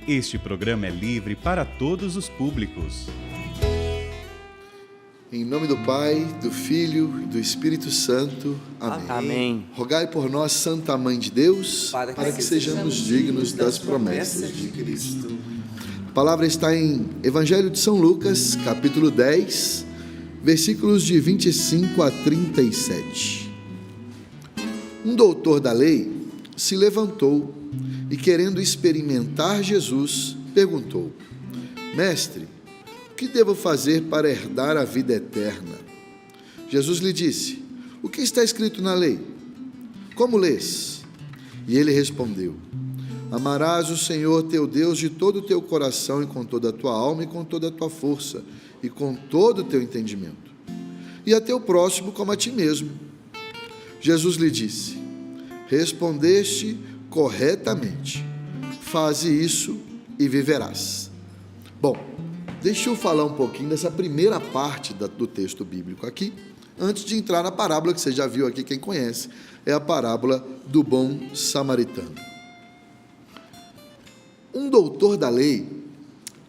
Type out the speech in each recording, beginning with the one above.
Este programa é livre para todos os públicos. Em nome do Pai, do Filho e do Espírito Santo. Amém. Amém. Rogai por nós, Santa Mãe de Deus, para que sejamos dignos das promessas de Cristo. A palavra está em Evangelho de São Lucas, capítulo 10, versículos de 25 a 37. Um doutor da lei se levantou e, querendo experimentar Jesus, perguntou: Mestre, o que devo fazer para herdar a vida eterna? Jesus lhe disse: O que está escrito na lei? Como lês? E ele respondeu: Amarás o Senhor teu Deus de todo o teu coração e com toda a tua alma e com toda a tua força e com todo o teu entendimento, e a teu próximo como a ti mesmo. Jesus lhe disse: Respondeste corretamente, faze isso e viverás. Bom, deixa eu falar um pouquinho dessa primeira parte do texto bíblico aqui, antes de entrar na parábola que você já viu aqui, quem conhece, é a parábola do bom samaritano. Um doutor da lei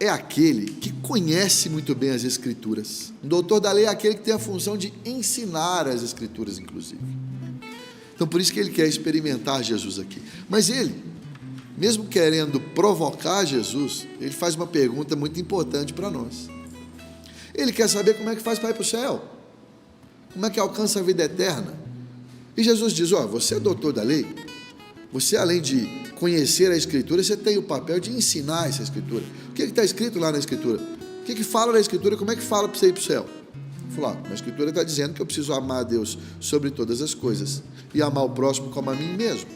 é aquele que conhece muito bem as Escrituras. Um doutor da lei é aquele que tem a função de ensinar as Escrituras, inclusive. Então, por isso que ele quer experimentar Jesus aqui. Mas ele, mesmo querendo provocar Jesus, ele faz uma pergunta muito importante para nós. Ele quer saber como é que faz para ir para o céu, como é que alcança a vida eterna. E Jesus diz: você é doutor da lei, você, além de conhecer a Escritura, você tem o papel de ensinar essa Escritura. O que está escrito lá na Escritura? O que fala na Escritura? Como é que fala para você ir para o céu? Falar, a Escritura está dizendo que eu preciso amar a Deus sobre todas as coisas e amar o próximo como a mim mesmo.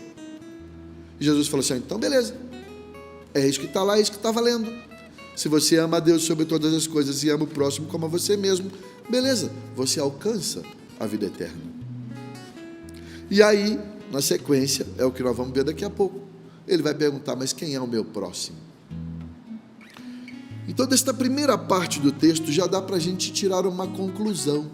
E Jesus falou assim: então beleza, é isso que está lá, é isso que está valendo. Se você ama a Deus sobre todas as coisas e ama o próximo como a você mesmo, beleza, você alcança a vida eterna. E aí, na sequência, é o que nós vamos ver daqui a pouco, ele vai perguntar: mas quem é o meu próximo? Então, desta primeira parte do texto, já dá para a gente tirar uma conclusão,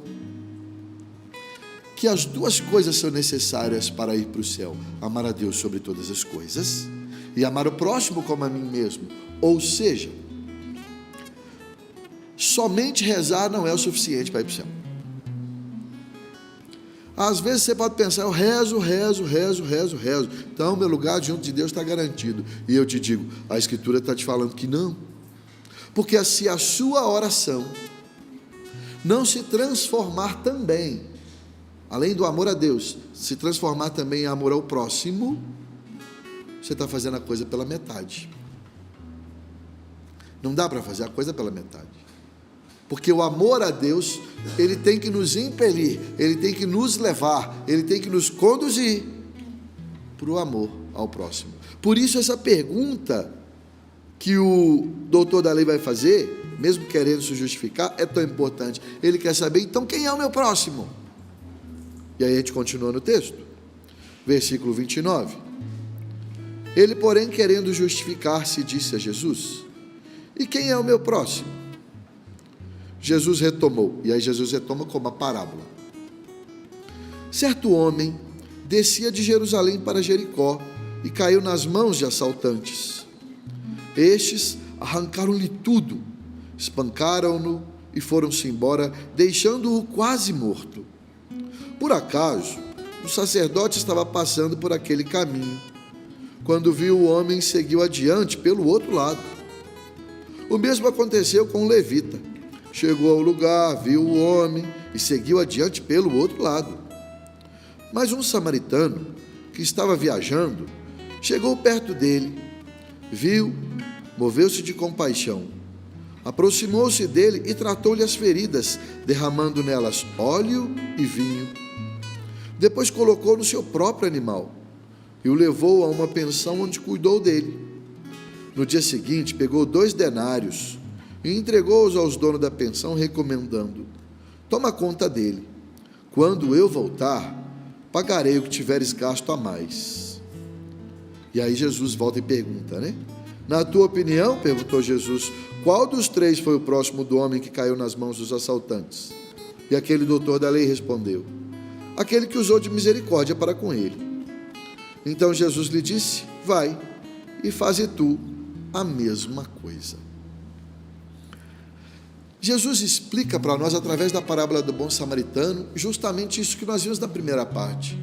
que as duas coisas são necessárias para ir para o céu: amar a Deus sobre todas as coisas e amar o próximo como a mim mesmo. Ou seja, somente rezar não é o suficiente para ir para o céu. Às vezes você pode pensar: eu rezo, então meu lugar diante de Deus está garantido. E eu te digo, a Escritura está te falando que não. Porque se a sua oração não se transformar também, além do amor a Deus, se transformar também em amor ao próximo, você está fazendo a coisa pela metade. Não dá para fazer a coisa pela metade. Porque o amor a Deus, ele tem que nos impelir, ele tem que nos levar, ele tem que nos conduzir para o amor ao próximo. Por isso essa pergunta que o doutor da lei vai fazer, mesmo querendo se justificar, é tão importante. Ele quer saber: então quem é o meu próximo? E aí a gente continua no texto, versículo 29. Ele, porém, querendo justificar-se, disse a Jesus: e quem é o meu próximo? Jesus retomou, e aí Jesus retoma como a parábola. Certo homem descia de Jerusalém para Jericó e caiu nas mãos de assaltantes. Estes arrancaram-lhe tudo, espancaram-no e foram-se embora, deixando-o quase morto. Por acaso, o sacerdote estava passando por aquele caminho. Quando viu o homem, seguiu adiante pelo outro lado. O mesmo aconteceu com o levita. Chegou ao lugar, viu o homem e seguiu adiante pelo outro lado. Mas um samaritano, que estava viajando, chegou perto dele, viu, moveu-se de compaixão, aproximou-se dele e tratou-lhe as feridas, derramando nelas óleo e vinho. Depois colocou no seu próprio animal e o levou a uma pensão onde cuidou dele. No dia seguinte, pegou 2 denários e entregou-os aos donos da pensão, recomendando: toma conta dele. Quando eu voltar, pagarei o que tiveres gasto a mais. E aí Jesus volta e pergunta, Na tua opinião, perguntou Jesus, qual dos 3 foi o próximo do homem que caiu nas mãos dos assaltantes? E aquele doutor da lei respondeu: aquele que usou de misericórdia para com ele. Então Jesus lhe disse: vai e faze tu a mesma coisa. Jesus explica para nós, através da parábola do bom samaritano, justamente isso que nós vimos na primeira parte.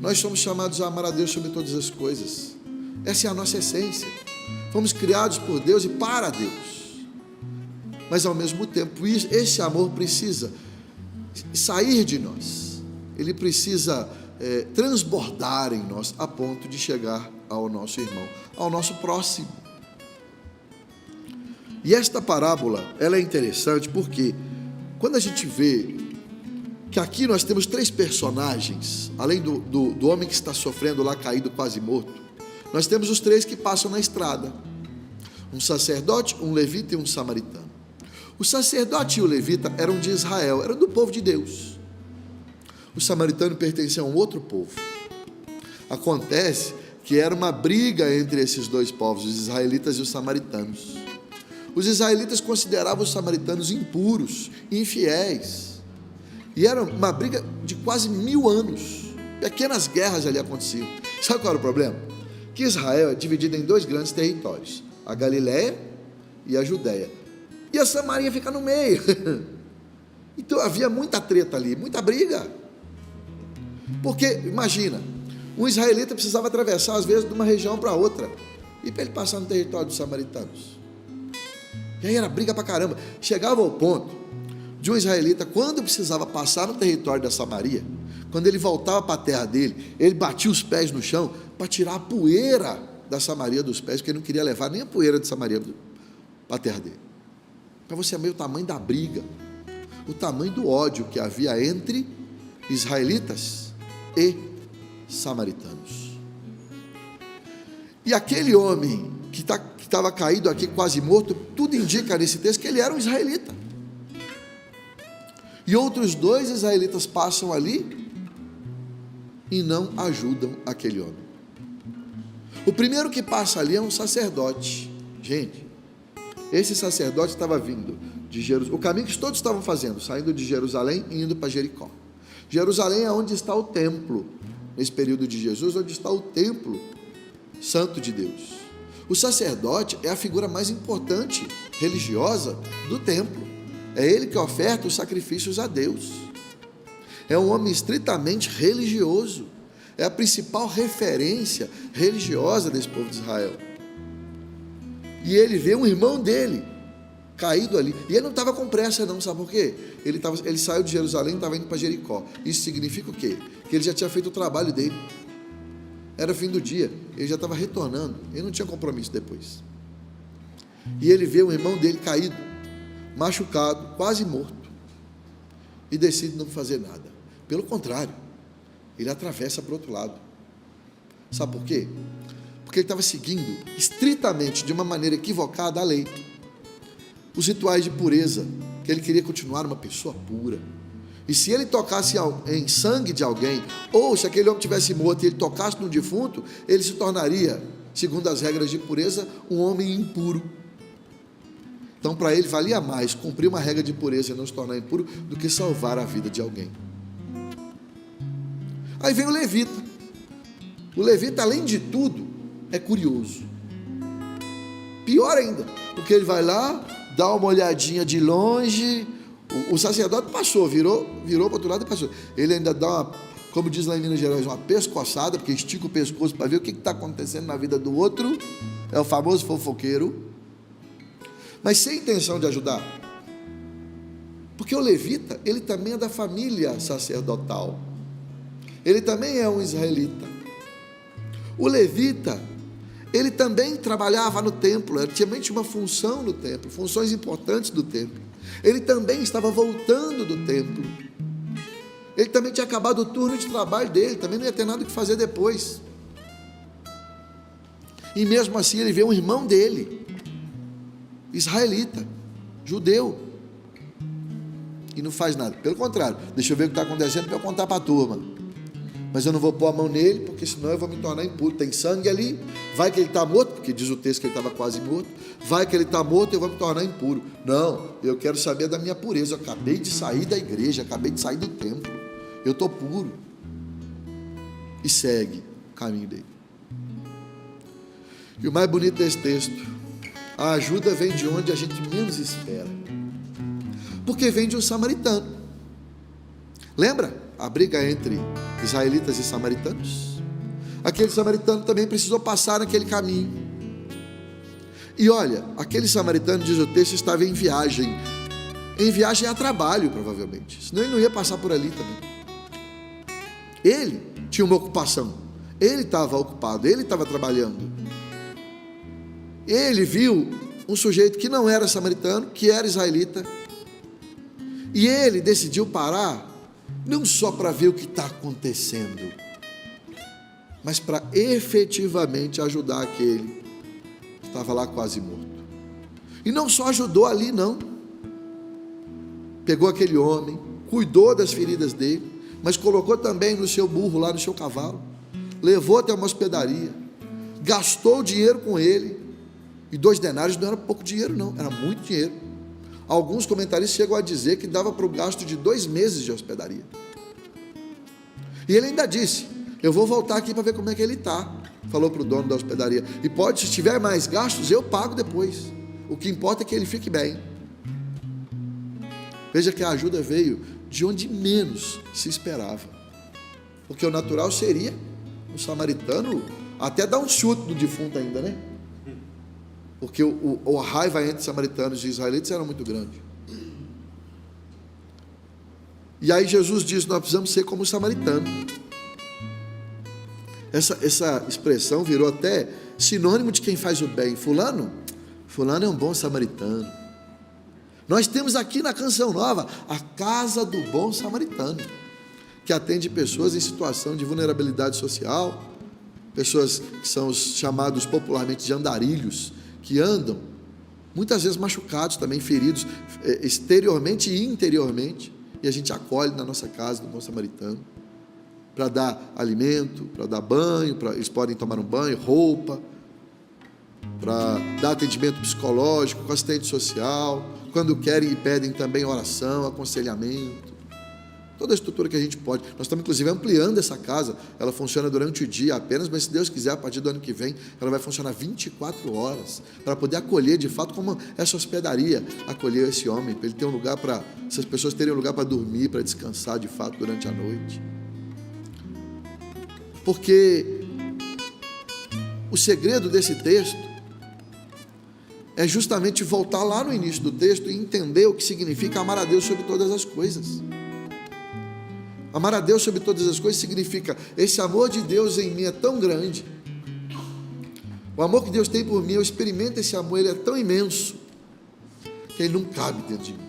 Nós somos chamados a amar a Deus sobre todas as coisas. Essa é a nossa essência. Fomos criados por Deus e para Deus. Mas ao mesmo tempo, esse amor precisa sair de nós. Ele precisa transbordar em nós, a ponto de chegar ao nosso irmão, ao nosso próximo. E esta parábola, ela é interessante porque quando a gente vê que aqui nós temos três personagens, além do homem que está sofrendo lá, caído, quase morto, nós temos os três que passam na estrada: um sacerdote, um levita e um samaritano. O sacerdote e o levita eram de Israel, eram do povo de Deus. O samaritano pertencia a um outro povo. Acontece que era uma briga entre esses dois povos, os israelitas e os samaritanos. Os israelitas consideravam os samaritanos impuros, infiéis. E era uma briga de quase 1000 anos. Pequenas guerras ali aconteciam. Sabe qual era o problema? Que Israel é dividido em dois grandes territórios: a Galiléia e a Judéia. E a Samaria fica no meio. Então havia muita treta ali, muita briga. Porque, imagina, um israelita precisava atravessar, às vezes, de uma região para outra, e para ele passar no território dos samaritanos. E aí era briga pra caramba. Chegava ao ponto de um israelita, quando precisava passar no território da Samaria, quando ele voltava para a terra dele, ele batia os pés no chão para tirar a poeira da Samaria dos pés, porque ele não queria levar nem a poeira de Samaria para a terra dele. Para você ver o tamanho da briga, o tamanho do ódio que havia entre israelitas e samaritanos. E aquele homem que estava caído aqui, quase morto, tudo indica nesse texto que ele era um israelita. E outros dois israelitas passam ali e não ajudam aquele homem. O primeiro que passa ali é um sacerdote. Gente, esse sacerdote estava vindo de Jerusalém, o caminho que todos estavam fazendo, saindo de Jerusalém e indo para Jericó. Jerusalém é onde está o templo, nesse período de Jesus, onde está o templo santo de Deus. O sacerdote é a figura mais importante religiosa do templo. É ele que oferta os sacrifícios a Deus. É um homem estritamente religioso. É a principal referência religiosa desse povo de Israel. E ele vê um irmão dele caído ali. E ele não estava com pressa não, sabe por quê? Ele saiu de Jerusalém e estava indo para Jericó. Isso significa o quê? Que ele já tinha feito o trabalho dele. Era o fim do dia, ele já estava retornando, ele não tinha compromisso depois. E ele vê o irmão dele caído, machucado, quase morto, e decide não fazer nada. Pelo contrário, ele atravessa para o outro lado. Sabe por quê? Porque ele estava seguindo estritamente, de uma maneira equivocada, a lei, os rituais de pureza, que ele queria continuar uma pessoa pura. E se ele tocasse em sangue de alguém, ou se aquele homem tivesse morto e ele tocasse no defunto, ele se tornaria, segundo as regras de pureza, um homem impuro. Então, para ele, valia mais cumprir uma regra de pureza e não se tornar impuro do que salvar a vida de alguém. Aí vem o levita. O levita, além de tudo, é curioso. Pior ainda, porque ele vai lá, dá uma olhadinha de longe. O sacerdote passou, virou para o outro lado e passou. Ele ainda dá uma, como diz lá em Minas Gerais, uma pescoçada, porque estica o pescoço para ver o que está acontecendo na vida do outro. É o famoso fofoqueiro. Mas sem intenção de ajudar. Porque o levita, ele também é da família sacerdotal. Ele também é um israelita. O levita, ele também trabalhava no templo, ele também tinha uma função no templo, funções importantes do templo. Ele também estava voltando do templo. Ele também tinha acabado o turno de trabalho dele, também não ia ter nada o que fazer depois. E mesmo assim ele vê um irmão dele, israelita, judeu, e não faz nada. Pelo contrário, deixa eu ver o que está acontecendo para eu contar para a turma. Mas eu não vou pôr a mão nele, porque senão eu vou me tornar impuro. Tem sangue ali, vai que ele está morto, porque diz o texto que ele estava quase morto. Vai que ele está morto, eu vou me tornar impuro. Não, eu quero saber da minha pureza. Eu acabei de sair da igreja, acabei de sair do templo. Eu estou puro. E segue o caminho dele. E o mais bonito desse texto A ajuda vem de onde a gente menos espera, porque vem de um samaritano. Lembra a briga entre israelitas e samaritanos? Aquele samaritano também precisou passar naquele caminho. E olha, aquele samaritano, diz o texto, estava em viagem a trabalho, provavelmente, senão ele não ia passar por ali também. Ele tinha uma ocupação, ele estava ocupado, ele estava trabalhando. Ele viu um sujeito que não era samaritano, que era israelita, e ele decidiu parar, não só para ver o que está acontecendo, mas para efetivamente ajudar aquele que estava lá quase morto. E não só ajudou ali, não. Pegou aquele homem, cuidou das feridas dele, mas colocou também no seu burro, lá no seu cavalo, levou até uma hospedaria, gastou dinheiro com ele. E 2 denários não era pouco dinheiro, não, era muito dinheiro. Alguns comentaristas chegam a dizer que dava para o gasto de 2 meses de hospedaria. E ele ainda disse: eu vou voltar aqui para ver como é que ele está. Falou para o dono da hospedaria: e pode, se tiver mais gastos, eu pago depois. O que importa é que ele fique bem. Veja que a ajuda veio de onde menos se esperava, porque o natural seria o samaritano até dar um chute no defunto ainda, né? Porque a raiva entre samaritanos e israelitas era muito grande. E aí Jesus diz: nós precisamos ser como o samaritano. Essa expressão virou até sinônimo de quem faz o bem. Fulano é um bom samaritano. Nós temos aqui na Canção Nova a Casa do Bom Samaritano, que atende pessoas em situação de vulnerabilidade social, pessoas que são os chamados popularmente de andarilhos, que andam, muitas vezes machucados também, feridos, exteriormente e interiormente, e a gente acolhe na nossa casa do Bom Samaritano, para dar alimento, para dar banho, eles podem tomar um banho, roupa, para dar atendimento psicológico, assistente social, quando querem e pedem também oração, aconselhamento, toda a estrutura que a gente pode. Nós estamos inclusive ampliando essa casa, ela funciona durante o dia apenas, mas se Deus quiser, a partir do ano que vem, ela vai funcionar 24 horas, para poder acolher de fato, como essa hospedaria acolheu esse homem, para ele ter um lugar para, essas pessoas terem um lugar para dormir, para descansar de fato durante a noite. Porque o segredo desse texto é justamente voltar lá no início do texto e entender o que significa amar a Deus sobre todas as coisas. Amar a Deus sobre todas as coisas significa: esse amor de Deus em mim é tão grande, o amor que Deus tem por mim, eu experimento esse amor, ele é tão imenso, que ele não cabe dentro de mim,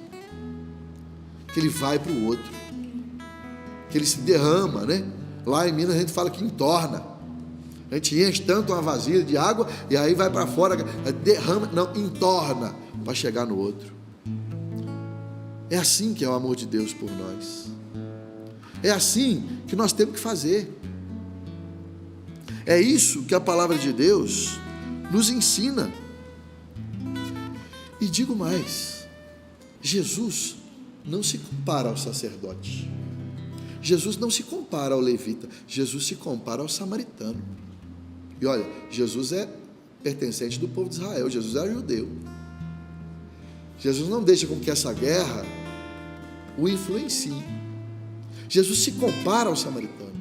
que ele vai para o outro, que ele se derrama, né? Lá em Minas a gente fala que entorna, a gente enche tanto uma vasilha de água, e aí vai para fora, derrama, não, entorna, para chegar no outro. É assim que é o amor de Deus por nós. É assim que nós temos que fazer. É isso que a palavra de Deus nos ensina. E digo mais: Jesus não se compara ao sacerdote, Jesus não se compara ao levita, Jesus se compara ao samaritano. E olha, Jesus é pertencente do povo de Israel, Jesus era judeu. Jesus não deixa com que essa guerra o influencie. Jesus se compara ao samaritano.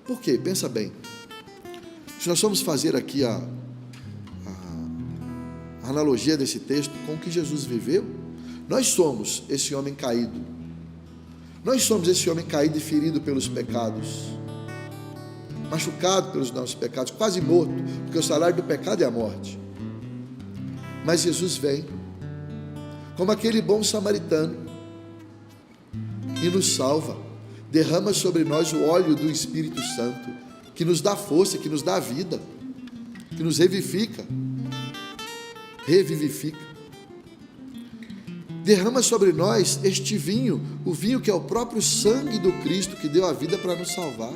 Por quê? Pensa bem. Se nós formos fazer aqui a analogia desse texto com o que Jesus viveu, nós somos esse homem caído. Nós somos esse homem caído e ferido pelos pecados, machucado pelos nossos pecados, quase morto, porque o salário do pecado é a morte. Mas Jesus vem como aquele bom samaritano e nos salva, derrama sobre nós o óleo do Espírito Santo, que nos dá força, que nos dá vida, que nos revivifica, derrama sobre nós este vinho, o vinho que é o próprio sangue do Cristo, que deu a vida para nos salvar,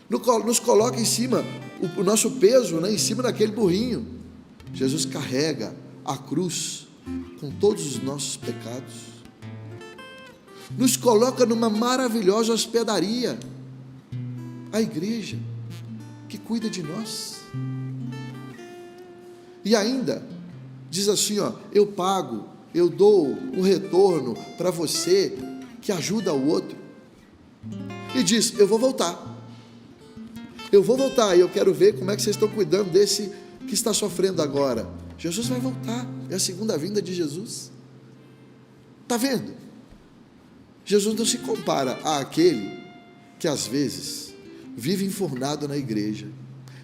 nos coloca em cima, o nosso peso, né, em cima daquele burrinho. Jesus carrega a cruz com todos os nossos pecados, nos coloca numa maravilhosa hospedaria, a igreja que cuida de nós. E ainda diz assim, eu pago, eu dou um retorno para você que ajuda o outro. E diz, eu vou voltar e eu quero ver como é que vocês estão cuidando desse que está sofrendo agora. Jesus vai voltar, é a segunda vinda de Jesus. Está vendo? Jesus não se compara àquele que às vezes vive enfurnado na igreja,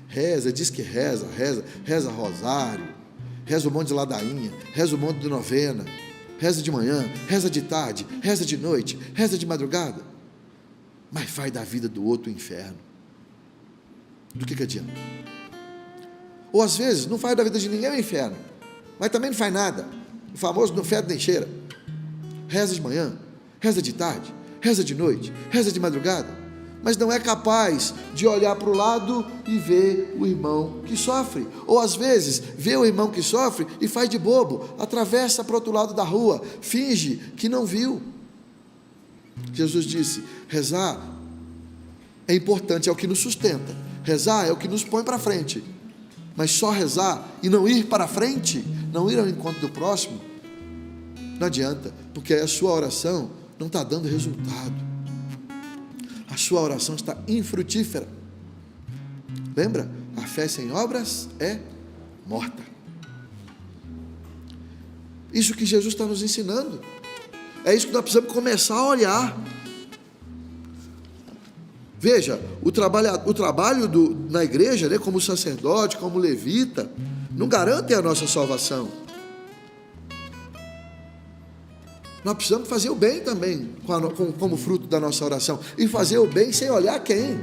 reza, diz que reza rosário, reza um monte de ladainha, reza um monte de novena, reza de manhã, reza de tarde, reza de noite, reza de madrugada, mas faz da vida do outro um inferno. Do que adianta? Ou às vezes não faz da vida de ninguém um inferno, mas também não faz nada, o famoso não fede nem cheira, reza de manhã, reza de tarde, reza de noite, reza de madrugada, mas não é capaz de olhar para o lado e ver o irmão que sofre, ou às vezes vê o irmão que sofre e faz de bobo, atravessa para o outro lado da rua, finge que não viu. Jesus disse, rezar é importante, é o que nos sustenta, rezar é o que nos põe para frente, mas só rezar e não ir para frente, não ir ao encontro do próximo, não adianta, porque a sua oração não está dando resultado, a sua oração está infrutífera. Lembra? A fé sem obras é morta. Isso que Jesus está nos ensinando, é isso que nós precisamos começar a olhar. Veja, o trabalho na igreja, né, como sacerdote, como levita, não garante a nossa salvação. Nós precisamos fazer o bem também, como fruto da nossa oração, e fazer o bem sem olhar quem.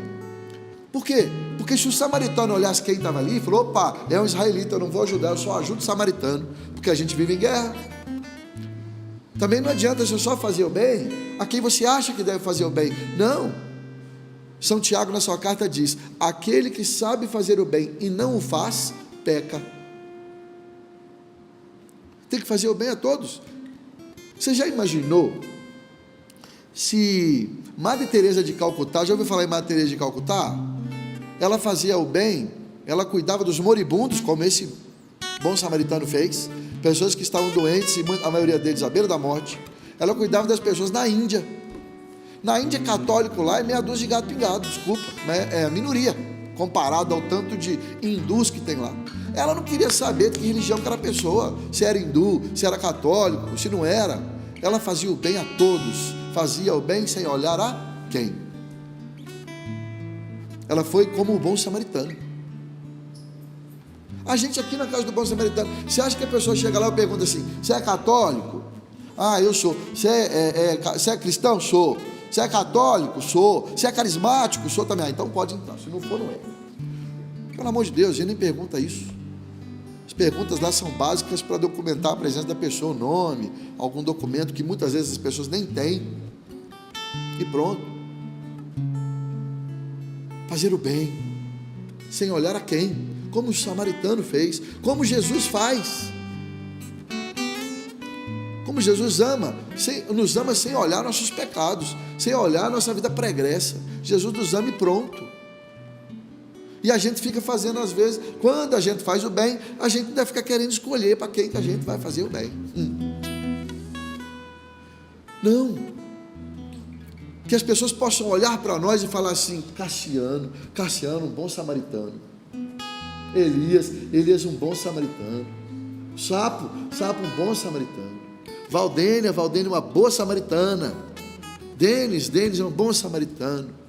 Por quê? Porque se o samaritano olhasse quem estava ali e falou, opa, é um israelita, eu não vou ajudar, eu só ajudo o samaritano, porque a gente vive em guerra. Também não adianta você só fazer o bem a quem você acha que deve fazer o bem. Não. São Tiago na sua carta diz, aquele que sabe fazer o bem e não o faz, peca. Tem que fazer o bem a todos. Você já imaginou se Madre Teresa de Calcutá, já ouviu falar em Madre Teresa de Calcutá? Ela fazia o bem, ela cuidava dos moribundos, como esse bom samaritano fez, pessoas que estavam doentes, e a maioria deles à beira da morte. Ela cuidava das pessoas na Índia. Na Índia, católico lá é meia dúzia de gato pingado, desculpa, é a minoria, comparado ao tanto de hindus que tem lá. Ela não queria saber de que religião que era a pessoa, se era hindu, se era católico, se não era. Ela fazia o bem a todos, fazia o bem sem olhar a quem. Ela foi como o bom samaritano. A gente aqui na casa do bom samaritano, você acha que a pessoa chega lá e pergunta assim, você é católico? Ah, eu sou. Você é cristão? Sou. Você é católico? Sou. Você é carismático? Sou também. Ah, então pode entrar, se não for, não é. Pelo amor de Deus, a gente nem pergunta isso. As perguntas lá são básicas para documentar a presença da pessoa, o nome, algum documento que muitas vezes as pessoas nem têm, e pronto. Fazer o bem sem olhar a quem, como o samaritano fez, como Jesus faz, como Jesus nos ama sem olhar nossos pecados, sem olhar nossa vida pregressa. Jesus nos ama e pronto. E a gente fica fazendo, às vezes, quando a gente faz o bem, a gente ainda fica querendo escolher para quem que a gente vai fazer o bem. Não. Que as pessoas possam olhar para nós e falar assim, Cassiano, um bom samaritano. Elias, um bom samaritano. Sapo, um bom samaritano. Valdênia, uma boa samaritana. Denis, um bom samaritano.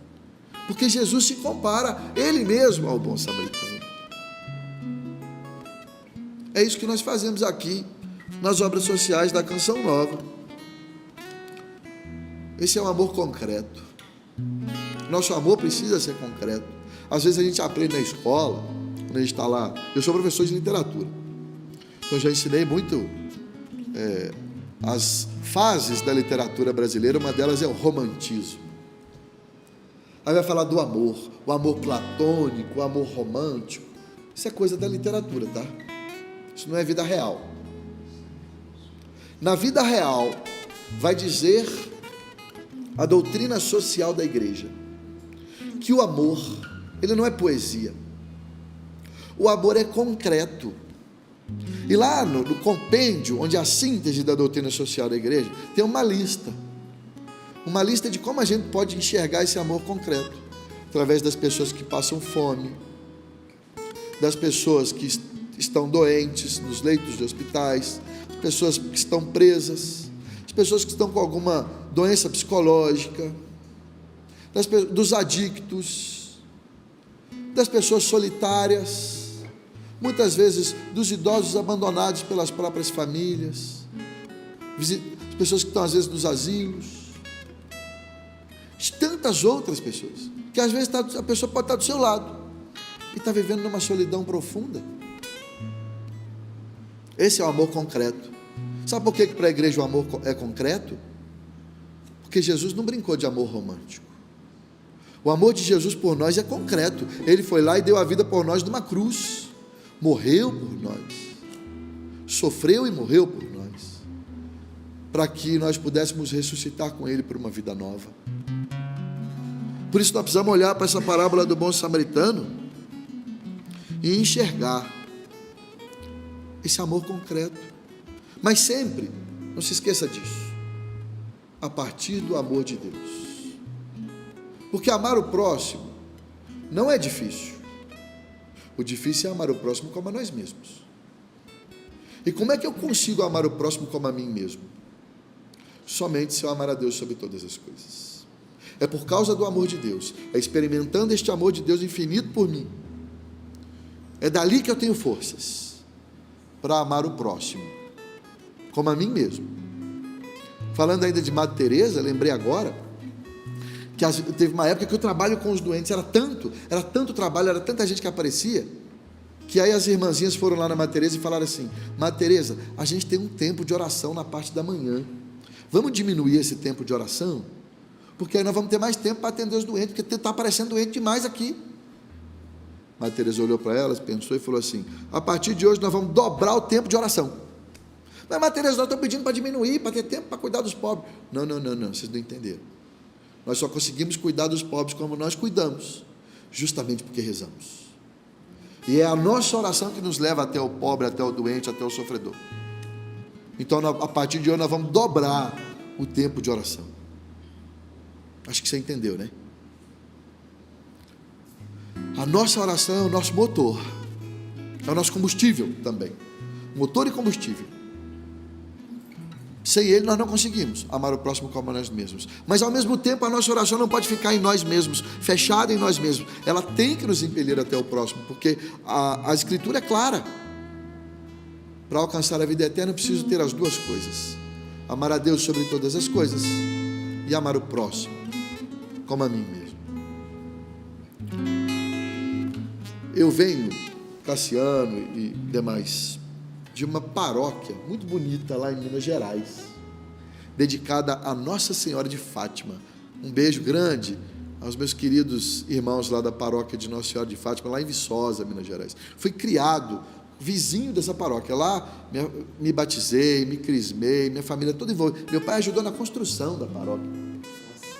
Porque Jesus se compara ele mesmo ao bom samaritano. É isso que nós fazemos aqui nas obras sociais da Canção Nova. Esse é um amor concreto. Nosso amor precisa ser concreto. Às vezes a gente aprende na escola, quando a gente está lá. Eu sou professor de literatura, então já ensinei muito as fases da literatura brasileira. Uma delas é o romantismo. Aí vai falar do amor, o amor platônico, o amor romântico. Isso é coisa da literatura, tá? Isso não é vida real. Na vida real, vai dizer a doutrina social da igreja que o amor, ele não é poesia. O amor é concreto. E lá no compêndio, onde é a síntese da doutrina social da igreja, tem uma lista de como a gente pode enxergar esse amor concreto, através das pessoas que passam fome, das pessoas que estão doentes nos leitos de hospitais, as pessoas que estão presas, as pessoas que estão com alguma doença psicológica, dos adictos, das pessoas solitárias, muitas vezes dos idosos abandonados pelas próprias famílias, as pessoas que estão às vezes nos asilos, de tantas outras pessoas, que às vezes a pessoa pode estar do seu lado e está vivendo numa solidão profunda. Esse é o amor concreto. Sabe por que para a igreja o amor é concreto? Porque Jesus não brincou de amor romântico. O amor de Jesus por nós é concreto. Ele foi lá e deu a vida por nós numa cruz, morreu por nós, sofreu e morreu por nós, para que nós pudéssemos ressuscitar com Ele por uma vida nova. Por isso nós precisamos olhar para essa parábola do bom samaritano e enxergar esse amor concreto, mas sempre, não se esqueça disso, a partir do amor de Deus, porque amar o próximo não é difícil. O difícil é amar o próximo como a nós mesmos. E como é que eu consigo amar o próximo como a mim mesmo? Somente se eu amar a Deus sobre todas as coisas. É por causa do amor de Deus, é experimentando este amor de Deus infinito por mim, é dali que eu tenho forças para amar o próximo como a mim mesmo. Falando ainda de Madre Teresa, lembrei agora que teve uma época que o trabalho com os doentes era tanto trabalho, era tanta gente que aparecia, que aí as irmãzinhas foram lá na Madre Teresa e falaram assim: Madre Teresa, a gente tem um tempo de oração na parte da manhã, vamos diminuir esse tempo de oração, porque aí nós vamos ter mais tempo para atender os doentes, porque está aparecendo doente demais aqui. Madre Teresa olhou para elas, pensou e falou assim: a partir de hoje nós vamos dobrar o tempo de oração. Mas Madre Teresa, nós estamos pedindo para diminuir, para ter tempo para cuidar dos pobres. Não, vocês não entenderam. Nós só conseguimos cuidar dos pobres como nós cuidamos, justamente porque rezamos. E é a nossa oração que nos leva até o pobre, até o doente, até o sofredor. Então, a partir de hoje, nós vamos dobrar o tempo de oração. Acho que você entendeu, né? A nossa oração é o nosso motor, é o nosso combustível também. Motor e combustível. Sem ele nós não conseguimos amar o próximo como a nós mesmos. Mas ao mesmo tempo a nossa oração não pode ficar em nós mesmos, fechada em nós mesmos. Ela tem que nos impelir até o próximo, porque a Escritura é clara. Para alcançar a vida eterna eu preciso ter as duas coisas: amar a Deus sobre todas as coisas e amar o próximo como a mim mesmo. Eu venho, Cassiano e demais, de uma paróquia muito bonita lá em Minas Gerais, dedicada a Nossa Senhora de Fátima. Um beijo grande aos meus queridos irmãos lá da paróquia de Nossa Senhora de Fátima, lá em Viçosa, Minas Gerais. Fui criado vizinho dessa paróquia. Lá me batizei, me crismei, minha família toda envolvida. Meu pai ajudou na construção da paróquia.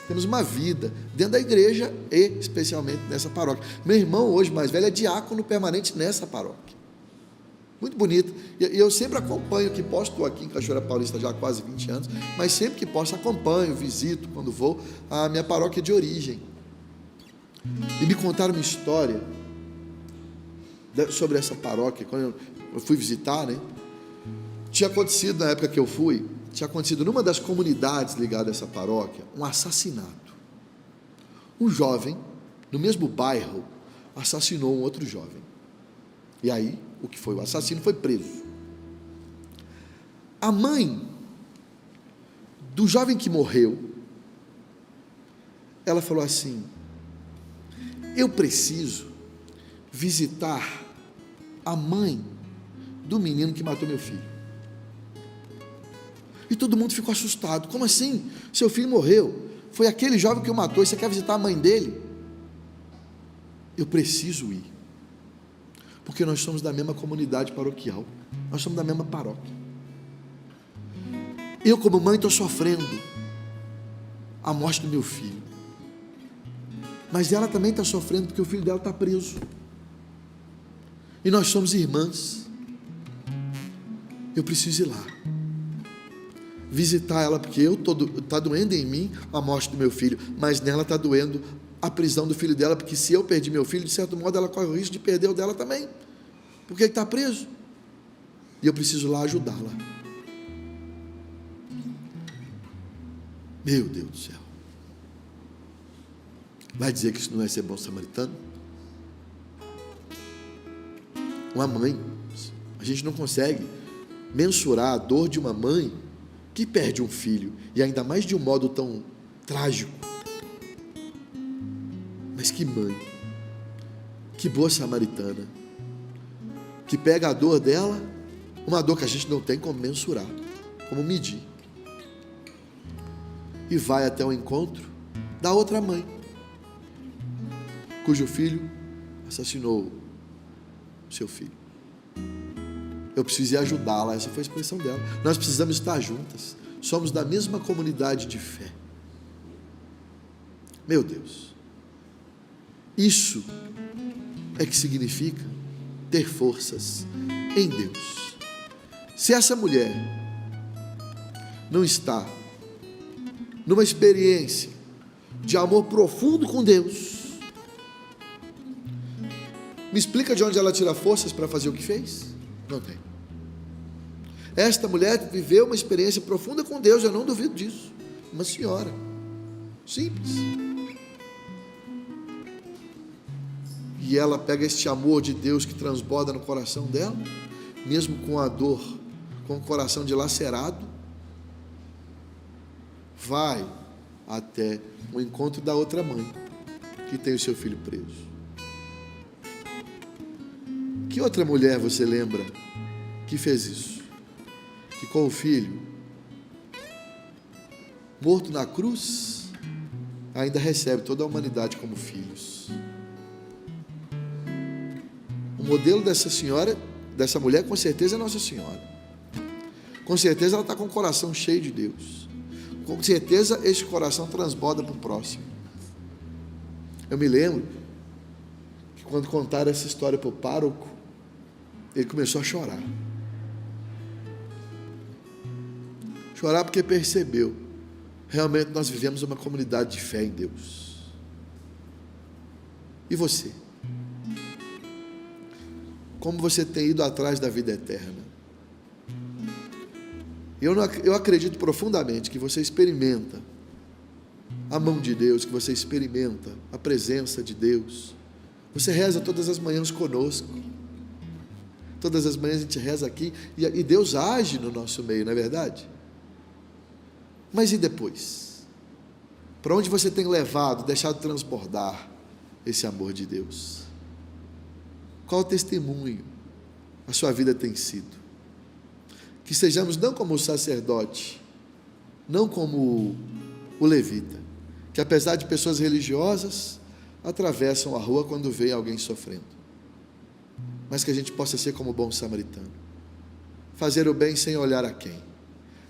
Temos uma vida dentro da igreja e especialmente nessa paróquia. Meu irmão, hoje mais velho, é diácono permanente nessa paróquia. Muito bonito. E eu sempre acompanho, que posso, estou aqui em Cachoeira Paulista já há quase 20 anos, mas sempre que posso acompanho, visito, quando vou, a minha paróquia de origem. E me contaram uma história sobre essa paróquia, quando eu fui visitar, né? Tinha acontecido, na época que eu fui, tinha acontecido numa das comunidades ligadas a essa paróquia, um assassinato. Um jovem, no mesmo bairro, assassinou um outro jovem. E aí, o que foi? O assassino foi preso. A mãe do jovem que morreu, ela falou assim: eu preciso visitar a mãe do menino que matou meu filho. E todo mundo ficou assustado. Como assim? Seu filho morreu. Foi aquele jovem que o matou e você quer visitar a mãe dele? Eu preciso ir, porque nós somos da mesma comunidade paroquial, nós somos da mesma paróquia. Eu, como mãe, estou sofrendo a morte do meu filho, mas ela também está sofrendo porque o filho dela está preso, e nós somos irmãs. eu preciso ir lá, visitar ela, porque está doendo em mim a morte do meu filho, mas nela está doendo a prisão do filho dela, porque se eu perdi meu filho, de certo modo ela corre o risco de perder o dela também, porque ele está preso, e eu preciso lá ajudá-la. Meu Deus do céu, vai dizer que isso não é ser bom samaritano? Uma mãe, a gente não consegue mensurar a dor de uma mãe que perde um filho, e ainda mais de um modo tão trágico. Mas que mãe, que boa samaritana, que pega a dor dela, uma dor que a gente não tem como mensurar, como medir, e vai até o encontro da outra mãe, cujo filho assassinou seu filho. Eu preciso ajudá-la, essa foi a expressão dela. Nós precisamos estar juntas, somos da mesma comunidade de fé. Meu Deus, isso é que significa ter forças em Deus. Se essa mulher não está numa experiência de amor profundo com Deus, me explica de onde ela tira forças para fazer o que fez? Não tem. Esta mulher viveu uma experiência profunda com Deus, eu não duvido disso. Uma senhora simples, e ela pega este amor de Deus que transborda no coração dela, mesmo com a dor, com o coração dilacerado, vai até o encontro da outra mãe que tem o seu filho preso. Que outra mulher você lembra que fez isso? Que com o filho morto na cruz, ainda recebe toda a humanidade como filhos. O modelo dessa senhora, dessa mulher, com certeza é Nossa Senhora. Com certeza ela está com o coração cheio de Deus. Com certeza este coração transborda para o próximo. Eu me lembro que quando contaram essa história para o pároco, ele começou a chorar. Chorar porque percebeu, realmente nós vivemos uma comunidade de fé em Deus. E você? Como você tem ido atrás da vida eterna? Eu acredito profundamente que você experimenta a mão de Deus, que você experimenta a presença de Deus. Você reza todas as manhãs conosco. Todas as manhãs a gente reza aqui e Deus age no nosso meio, não é verdade? Mas e depois? Para onde você tem levado, deixado transbordar esse amor de Deus? Qual o testemunho a sua vida tem sido? Que sejamos não como o sacerdote, não como o levita, que apesar de pessoas religiosas, atravessam a rua quando vê alguém sofrendo, mas que a gente possa ser como o bom samaritano, fazer o bem sem olhar a quem,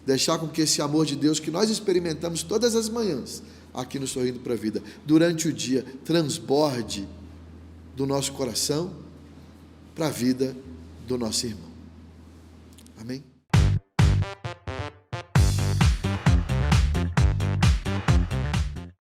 deixar com que esse amor de Deus que nós experimentamos todas as manhãs, aqui no Sorrindo para a Vida, durante o dia, transborde do nosso coração para a vida do nosso irmão. Amém?